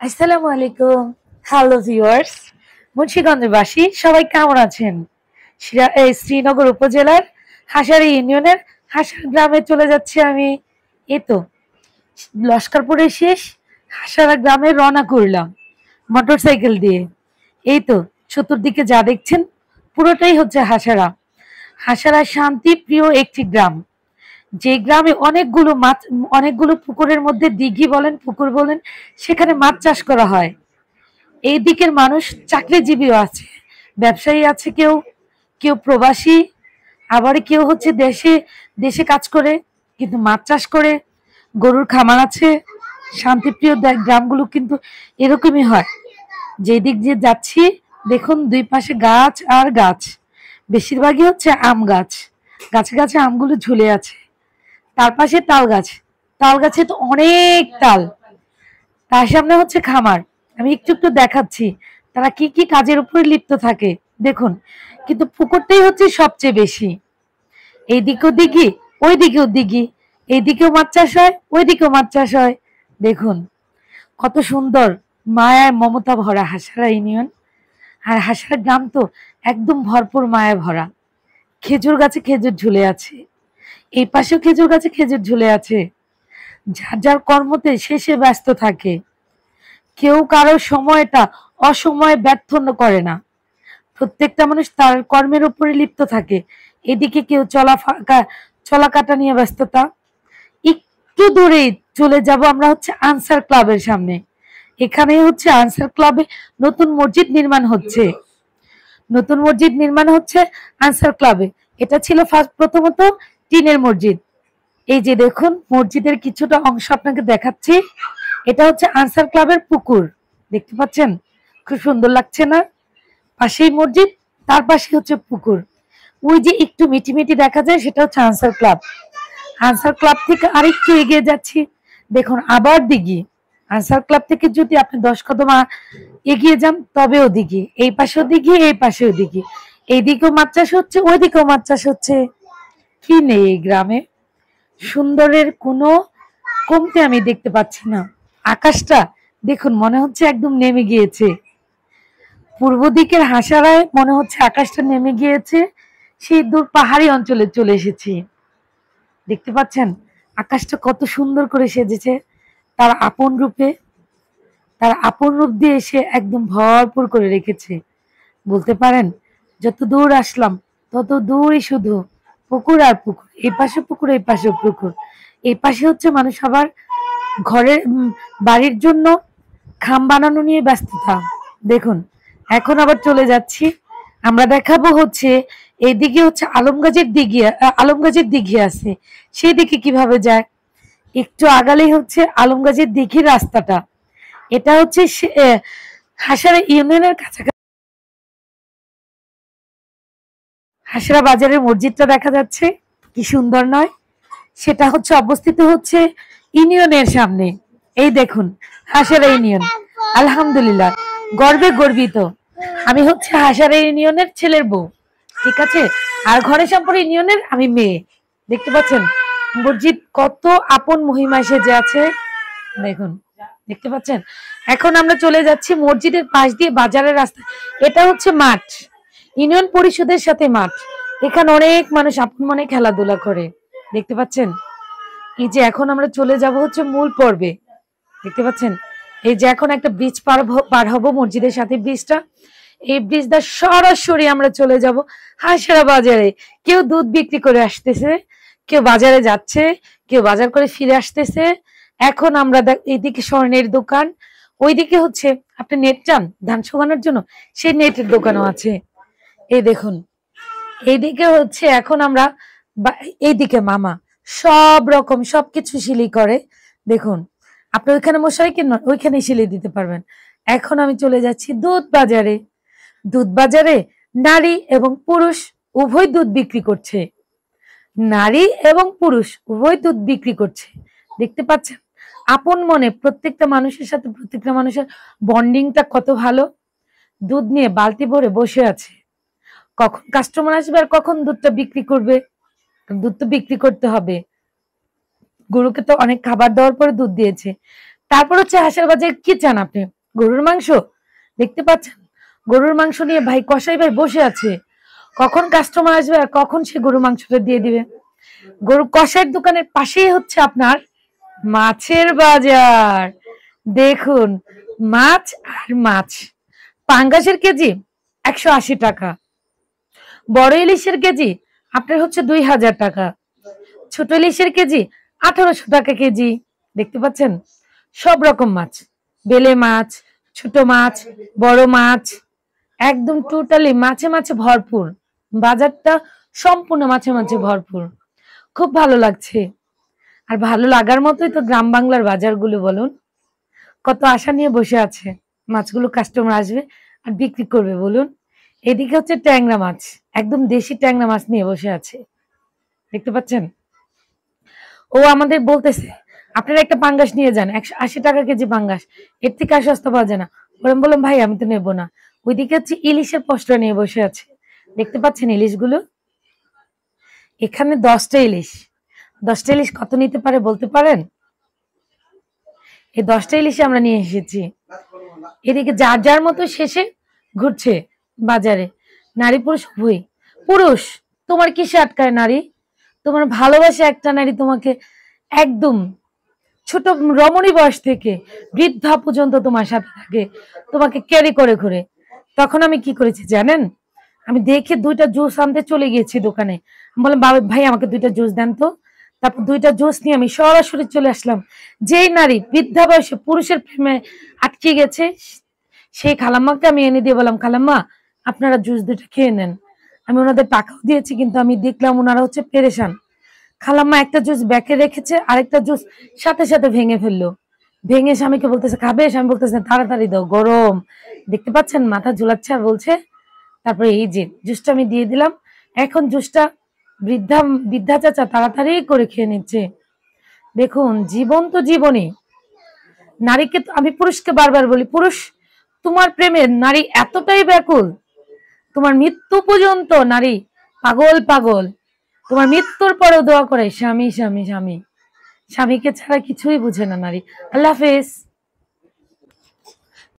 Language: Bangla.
আসসালামু আলাইকুম। হ্যালো ভিউয়ার্স, মুন্সিগঞ্জবাসী সবাই কেমন আছেন? শ্রীনগর উপজেলার হাসারি ইউনিয়নের হাসার গ্রামে চলে যাচ্ছি আমি। এই তো লস্করপুরে শেষ হাসারা গ্রামে রওনা করলাম মোটরসাইকেল দিয়ে। এই তো চতুর্দিকে যা দেখছেন পুরোটাই হচ্ছে হাসারা। হাসারা শান্তি প্রিয় একটি গ্রাম, যে গ্রামে অনেকগুলো পুকুরের মধ্যে দিঘি বলেন পুকুর বলেন, সেখানে মাছ চাষ করা হয়। এই দিকের মানুষ চাকরিজীবীও আছে, ব্যবসায়ী আছে, কেউ কেউ প্রবাসী, আবার কেউ হচ্ছে দেশে দেশে কাজ করে, কিন্তু মাছ চাষ করে। গরুর খামার আছে। শান্তিপ্রিয় গ্রামগুলো কিন্তু এরকমই হয়। যেদিক দিয়ে যাচ্ছি দেখুন, দুই পাশে গাছ আর গাছ, বেশিরভাগই হচ্ছে আম গাছ। গাছে গাছে আমগুলো ঝুলে আছে। তার পাশে তাল গাছ, তাল গাছে তো অনেক তাল। তার সামনে হচ্ছে খামার। আমি একটু একটু দেখাচ্ছি তারা কি কি কাজের উপরে লিপ্ত থাকে দেখুন। কিন্তু পুকুরটাই হচ্ছে সবচেয়ে বেশি। এইদিকেও দিঘি, ওই দিকেও দিঘি, এইদিকেও মাছ চাষ হয়, ওইদিকেও মাছ চাষ হয়। দেখুন কত সুন্দর, মায়ায় মমতা ভরা হাসারা ইউনিয়ন। আর হাসারা গ্রাম তো একদম ভরপুর মায়ায় ভরা। খেজুর গাছে খেজুর ঝুলে আছে, এই পাশেও খেজুর গাছে খেজুর ঝুলে আছে। যার যার কর্মতে সে ব্যস্ত থাকে। কেউ কারো সময়টা অসময়ে ব্যর্থ করে না। প্রত্যেকটা মানুষ তার কর্মের উপরে লিপ্ত থাকে। এদিকে কেউ চলা কাটা নিয়ে ব্যস্ততা। একটু দূরে চলে যাব আমরা হচ্ছে আনসার ক্লাবের সামনে। এখানে হচ্ছে আনসার ক্লাবে নতুন মসজিদ নির্মাণ হচ্ছে। নতুন মসজিদ নির্মাণ হচ্ছে আনসার ক্লাবে। এটা ছিল প্রথমত টিনের মসজিদ। এই যে দেখুন, মসজিদের কিছুটা অংশ আপনাকে দেখাচ্ছি। এটা হচ্ছে আনসার ক্লাবের পুকুর, দেখতে পাচ্ছেন? খুব সুন্দর লাগছে না? পাশেই মসজিদ, তার পাশে হচ্ছে পুকুর। ওই যে একটু মিটি মিটি দেখা যায়, সেটা হচ্ছে আনসার ক্লাব। আনসার ক্লাব থেকে আরেকটু এগিয়ে যাচ্ছি, দেখুন আবার দিঘি। আনসার ক্লাব থেকে যদি আপনি 10 কদম এগিয়ে যান তবেও দিঘি, এই পাশেও দিঘি, এই পাশেও দিঘি। এইদিকেও মাছ চাষ হচ্ছে, ওইদিকেও মাছ চাষ হচ্ছে। কি নেই এই গ্রামে? সুন্দরের কোনো কমতে আমি দেখতে পাচ্ছি না। আকাশটা দেখুন, মনে হচ্ছে একদম নেমে গিয়েছে। পূর্ব দিকের হাসারায় মনে হচ্ছে আকাশটা নেমে গিয়েছে, সেই দূর পাহাড়ি অঞ্চলে চলে এসেছি। দেখতে পাচ্ছেন আকাশটা কত সুন্দর করে সেজেছে তার আপন রূপে। তার আপন রূপ দিয়ে এসে একদম ভরপুর করে রেখেছে। বলতে পারেন যত দূর আসলাম তত দূরই শুধু পুকুর আর পুকুর, এই পাশে পুকুর, এই পাশে পুকুর। এই পাশে হচ্ছে মানুষ আবার ঘরের বাড়ির জন্য খাম বানানো নিয়ে ব্যস্ততা। দেখুন এখন আবার চলে যাচ্ছি, আমরা দেখাবো হচ্ছে এইদিকে হচ্ছে আলমগাজের দিঘি আছে, সেই দিকে কিভাবে যায়। একটু আগালেই হচ্ছে আলমগাজের দিঘির রাস্তাটা। এটা হচ্ছে হাসারা ইউনিয়নের কাছাকাছি। হাসরা বাজারের মসজিদটা দেখা যাচ্ছে, কি সুন্দর নয়? সেটা হচ্ছে অবস্থিত হচ্ছে ইউনিয়নের সামনে। এই দেখুন হাসারা ইউনিয়ন। আলহামদুলিল্লাহ, গর্বে গর্বিত। আমি হচ্ছে হাসারা ইউনিয়নের ছেলের বউ, ঠিক আছে? আর ঘরে সম্পর্ক ইউনিয়নের আমি মেয়ে। দেখতে পাচ্ছেন মসজিদ কত আপন মহিমায় সেজে আছে, দেখুন, দেখতে পাচ্ছেন? এখন আমরা চলে যাচ্ছি মসজিদের পাশ দিয়ে বাজারের রাস্তা। এটা হচ্ছে মাঠ, ইউনিয়ন পরিষদের সাথে মাঠ। এখানে অনেক মানুষ আপন মনে খেলাধুলা করে, দেখতে পাচ্ছেন? এই যে এখন আমরা চলে যাব হচ্ছে মূল পর্বে, দেখতে পাচ্ছেন? এই যে এখন একটা ব্রিজ পার হব মসজিদের সাথে, ব্রিজটা, এই ব্রিজটা সরাসরি আমরা চলে যাব হাসারা বাজারে। কেউ দুধ বিক্রি করে আসতেছে, কেউ বাজারে যাচ্ছে, কেউ বাজার করে ফিরে আসতেছে। এখন আমরা এইদিকে স্বর্ণের দোকান, ওইদিকে হচ্ছে আপনি নেট চান ধান শুকানোর জন্য, সেই নেটের দোকানও আছে। এই দেখুন এইদিকে হচ্ছে এখন আমরা এইদিকে মামা সব রকম সবকিছু সিলাই করে। দেখুন আপনি ওইখানে মশারি কিনুন, ওইখানে সিলাই দিতে পারবেন। এখন আমি চলে যাচ্ছি দুধ বাজারে। দুধ বাজারে নারী এবং পুরুষ উভয় দুধ বিক্রি করছে। নারী এবং পুরুষ উভয় দুধ বিক্রি করছে, দেখতে পাচ্ছেন? আপন মনে প্রত্যেকটা মানুষের সাথে প্রত্যেকটা মানুষের বন্ডিংটা কত ভালো। দুধ নিয়ে বালতি ভরে বসে আছে, কখন কাস্টমার আসবে আর কখন দুধটা বিক্রি করবে। দুধ তো বিক্রি করতে হবে, গরুকে তো অনেক খাবার দেওয়ার পরে দুধ দিয়েছে। তারপর হচ্ছে হাঁসের বাজারে কি চান আপনি? গরুর মাংস? দেখতে পাচ্ছেন গরুর মাংস নিয়ে ভাই কসাই ভাই বসে আছে। কখন কাস্টমার আসবে আর কখন সে গরুর মাংসটা দিয়ে দিবে। গরু কষাইয়ের দোকানের পাশেই হচ্ছে আপনার মাছের বাজার। দেখুন মাছ আর মাছ। পাঙ্গাসের কেজি 180 টাকা, বড় ইলিশের কেজি আপনার হচ্ছে 2000 টাকা, ছোট ইলিশের কেজি 1800 টাকা কেজি। দেখতে পাচ্ছেন সব রকম মাছ, বেলে মাছ, ছোট মাছ, বড় মাছ, একদম টোটালি মাছে মাছে ভরপুর। বাজারটা সম্পূর্ণ মাছে মাছে ভরপুর। খুব ভালো লাগছে। আর ভালো লাগার মতোই তো গ্রাম বাংলার বাজারগুলো, বলুন কত আশা নিয়ে বসে আছে মাছগুলো কাস্টমার আসবে আর বিক্রি করবে বলুন। এদিকে হচ্ছে ট্যাংরা মাছ, একদম দেশি ট্যাংরা মাছ নিয়ে বসে আছে। দেখতে পাচ্ছেন ও আমাদের বলতেছে আপনারা একটা পাঙ্গাস নিয়ে যান, 180 টাকা কেজি পাঙ্গাস, এর থেকে আর সস্তা পাওয়া যায় না। ওরম বললাম ভাই আমি তো নেবো না। ওইদিকে হচ্ছে ইলিশের পসরা নিয়ে বসে আছে। দেখতে পাচ্ছেন ইলিশগুলো, এখানে 10টা ইলিশ। 10টা ইলিশ কত নিতে পারে বলতে পারেন? এই 10টা ইলিশে আমরা নিয়ে এসেছি। এদিকে যার যার মতো শেষে ঘুরছে বাজারে, নারী পুরুষ উভয়। পুরুষ তোমার কিসে আটকায় নারী? তোমার ভালোবাসে একটা নারী তোমাকে একদম ছোট রমণী বয়স থেকে বৃদ্ধা পর্যন্ত তোমার সাথে থাকে, তোমাকে ক্যারি করে ঘুরে। তখন আমি কি করেছি জানেন? আমি দেখে 2টা জুস আনতে চলে গিয়েছি দোকানে। বললাম বাবা ভাই আমাকে 2টা জুস দেন তো। তারপর 2টা জুস নিয়ে আমি সরাসরি চলে আসলাম। যেই নারী বৃদ্ধা বয়সে পুরুষের প্রেমে আটকে গেছে সেই খালাম্মাকে আমি এনে দিয়ে বললাম খালাম্মা আপনারা জুস 2টা খেয়ে নেন। আমি ওনাদের টাকাও দিয়েছি, কিন্তু আমি দেখলাম ওনারা হচ্ছে পেরেশান। খালাম্মা একটা জুস ব্যাকে রেখেছে, আরেকটা জুস সাথে সাথে ভেঙে ফেললো। ভেঙে স্বামীকে বলতেছে খাবে, স্বামী বলতেছে তাড়াতাড়ি দাও গরম। দেখতে পাচ্ছেন মাথা ঝুলাচ্ছে আর বলছে। তারপরে এই যে জুসটা আমি দিয়ে দিলাম। এখন জুসটা বৃদ্ধা চাচা তাড়াতাড়ি করে খেয়ে নিচ্ছে। দেখুন জীবন তো জীবনই। নারীকে আমি পুরুষকে বারবার বলি পুরুষ তোমার প্রেমে নারী এতটাই ব্যাকুল, তোমার মৃত্যু পর্যন্ত নারী পাগল পাগল। তোমার মৃত্যুর পরেও দোয়া করে স্বামী স্বামী স্বামী, স্বামীকে ছাড়া কিছুই বুঝে না নারী। আল্লাহ হাফেজ।